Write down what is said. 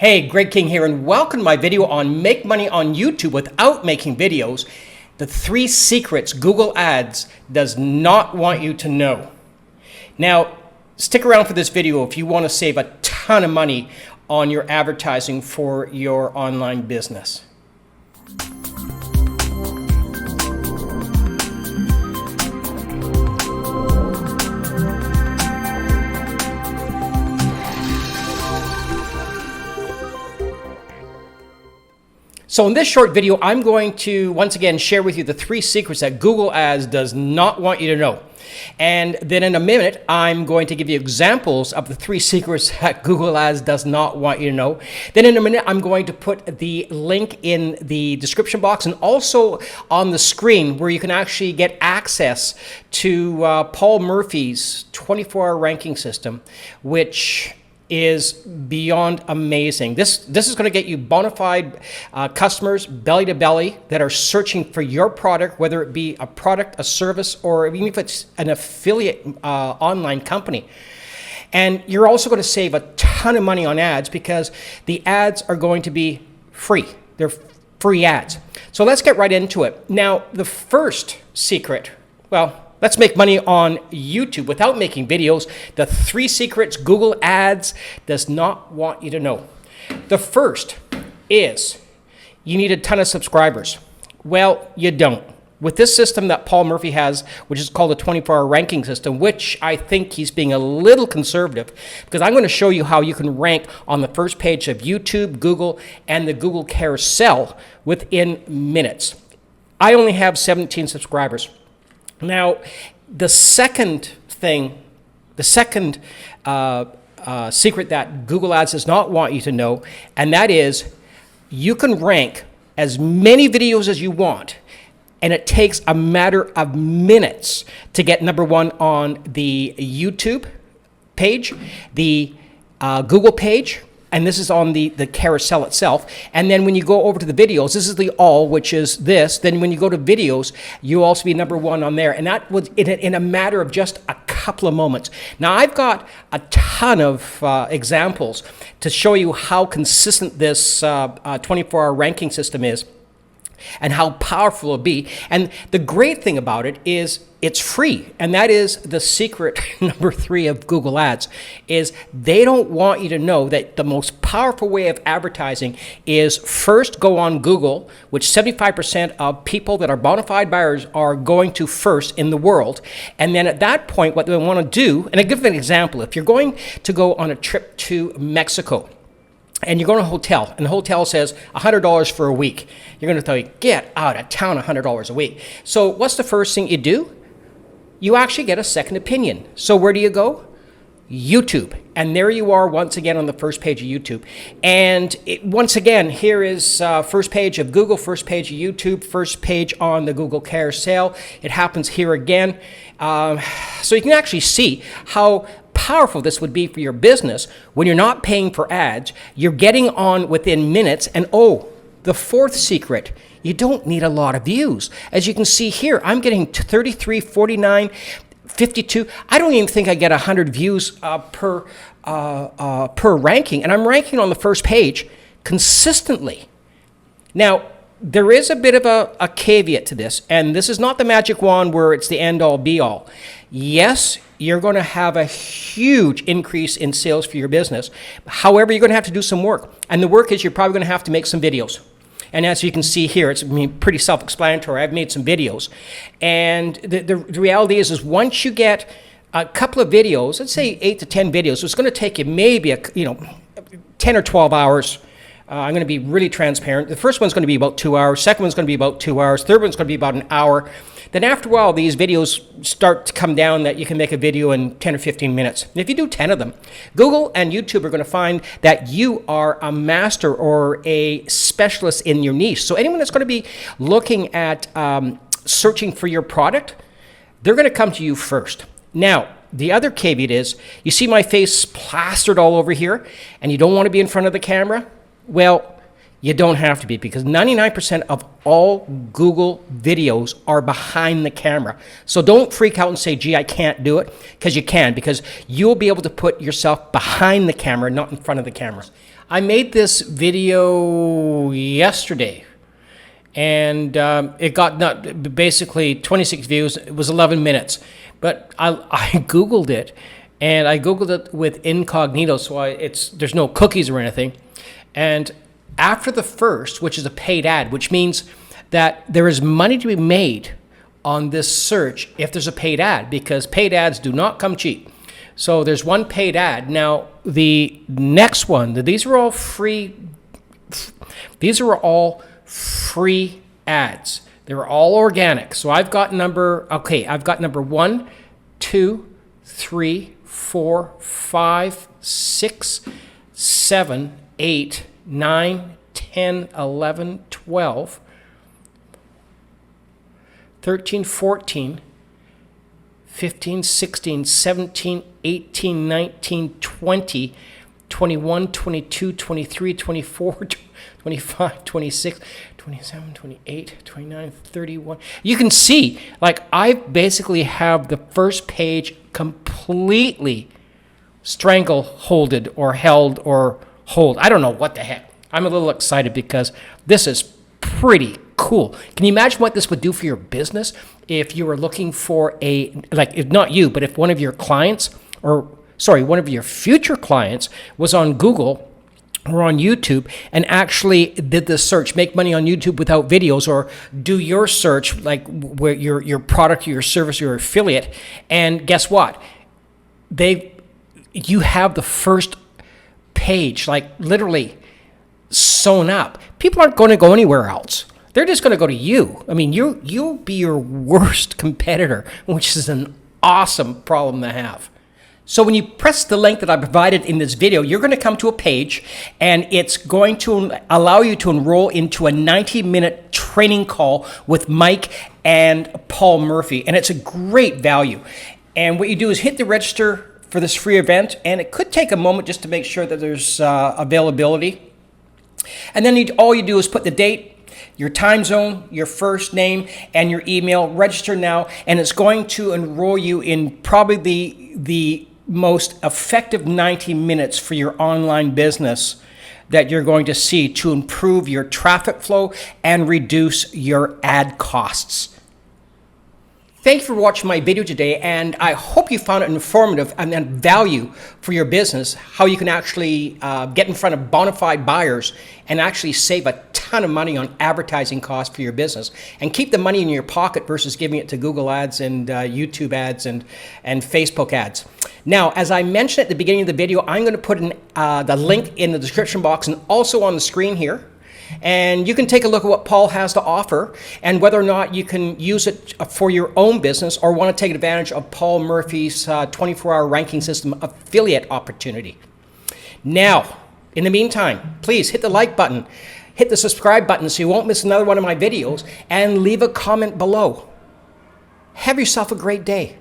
Hey, Greg King here, and welcome to my video on Make Money on YouTube Without Making Videos. The 3 secrets Google Ads does not want you to know. Now, stick around for this video if you want to save a ton of money on your advertising for your online business. So in this short video, I'm going to once again share with you the 3 secrets that Google Ads does not want you to know. And then in a minute, I'm going to give you examples of the 3 secrets that Google Ads does not want you to know. Then in a minute, I'm going to put the link in the description box and also on the screen where you can actually get access to Paul Murphy's 24-hour ranking system, which is beyond amazing. This is going to get you bona fide customers, belly to belly, that are searching for your product, whether it be a product, a service, or even if it's an affiliate online company. And you're also going to save a ton of money on ads because the ads are going to be free. They're free ads. So let's get right into it. Now, the first secret, well, let's make money on YouTube without making videos. The 3 secrets Google Ads does not want you to know. The first is you need a ton of subscribers. Well, you don't. With this system that Paul Murphy has, which is called a 24-hour ranking system, which I think he's being a little conservative, because I'm going to show you how you can rank on the first page of YouTube, Google, and the Google carousel within minutes. I only have 17 subscribers. Now, the second thing, the second secret that Google Ads does not want you to know, and that is you can rank as many videos as you want, and it takes a matter of minutes to get #1 on the YouTube page, the Google page, and this is on the carousel itself. And then when you go over to the videos, this is the all, which is this. Then when you go to videos, you'll also be #1 on there. And that was in a matter of just a couple of moments. Now, I've got a ton of examples to show you how consistent this 24-hour ranking system is and how powerful it'll be. And the great thing about it is it's free. And that is the secret number 3 of Google Ads, is they don't want you to know that the most powerful way of advertising is first go on Google, which 75% of people that are bona fide buyers are going to first in the world. And then at that point, what they want to do, and I'll give an example. If you're going to go on a trip to Mexico, and you're going to a hotel, and the hotel says $100 for a week. You're going to tell you, get out of town, $100 a week. So what's the first thing you do? You actually get a second opinion. So where do you go? YouTube. And there you are once again on the first page of YouTube. And once again, here is first page of Google, first page of YouTube, first page on the Google carousel. It happens here again. So you can actually see how powerful this would be for your business when you're not paying for ads. You're getting on within minutes. And oh, the 4th secret, you don't need a lot of views. As you can see here, I'm getting 33, 49, 52. I don't even think I get 100 views per ranking, and I'm ranking on the first page consistently. Now, there is a bit of a caveat to this, and this is not the magic wand where it's the end-all, be-all. Yes, you're going to have a huge increase in sales for your business. However, you're going to have to do some work, and the work is you're probably going to have to make some videos. And as you can see here, it's pretty self-explanatory. I've made some videos. And the reality is once you get a couple of videos, let's say 8 to 10 videos, so it's going to take you maybe 10 or 12 hours. I'm going to be really transparent. The first one's going to be about 2 hours. Second one's going to be about 2 hours. Third one's going to be about an hour. Then after a while, these videos start to come down that you can make a video in 10 or 15 minutes. And if you do 10 of them, Google and YouTube are going to find that you are a master or a specialist in your niche. So anyone that's going to be looking at searching for your product, they're going to come to you first. Now, the other caveat is, you see my face plastered all over here, and you don't want to be in front of the camera? Well, You don't have to be, because 99% of all Google videos are behind the camera. So don't freak out and say, gee, I can't do it, because you can, because you'll be able to put yourself behind the camera, not in front of the camera. I made this video yesterday, and it got basically 26 views. It was 11 minutes, but I Googled it, and I Googled it with incognito, so there's no cookies or anything. And after the first, which is a paid ad, which means that there is money to be made on this search if there's a paid ad, because paid ads do not come cheap. So there's one paid ad. Now, the next one, these are all free. These are all free ads. They're all organic. So I've got number 1, 2, 3, 4, 5, 6, 7, 8, 9, 10, 11, 12, 13, 14, 15, 16, 17, 18, 19, 20, 21, 22, 23, 24, 25, 26, 27, 28, 29, 31. You can see, like, I basically have the first page completely strangleholded or held or hold. I don't know what the heck. I'm a little excited because this is pretty cool. Can you imagine what this would do for your business if you were looking for if not you, but if one of your clients, one of your future clients was on Google or on YouTube and actually did the search, make money on YouTube without videos, or do your search, like where your product, your service, your affiliate, and guess what? You have the first page, like literally sewn up. People aren't going to go anywhere else. They're just going to go to you. I mean, you'll be your worst competitor, which is an awesome problem to have. So when you press the link that I provided in this video, you're going to come to a page, and it's going to allow you to enroll into a 90-minute training call with Mike and Paul Murphy, and it's a great value. And what you do is hit the register for this free event, and it could take a moment just to make sure that there's availability. And then all you do is put the date, your time zone, your first name, and your email. Register now, and it's going to enroll you in probably the most effective 90 minutes for your online business that you're going to see to improve your traffic flow and reduce your ad costs. Thank you for watching my video today, and I hope you found it informative and then value for your business, how you can actually get in front of bona fide buyers and actually save a ton of money on advertising costs for your business and keep the money in your pocket versus giving it to Google ads and YouTube ads and Facebook ads. Now, as I mentioned at the beginning of the video, I'm going to put the link in the description box and also on the screen here. And you can take a look at what Paul has to offer and whether or not you can use it for your own business or want to take advantage of Paul Murphy's 24-hour ranking system affiliate opportunity. Now, in the meantime, please hit the like button, hit the subscribe button so you won't miss another one of my videos, and leave a comment below. Have yourself a great day.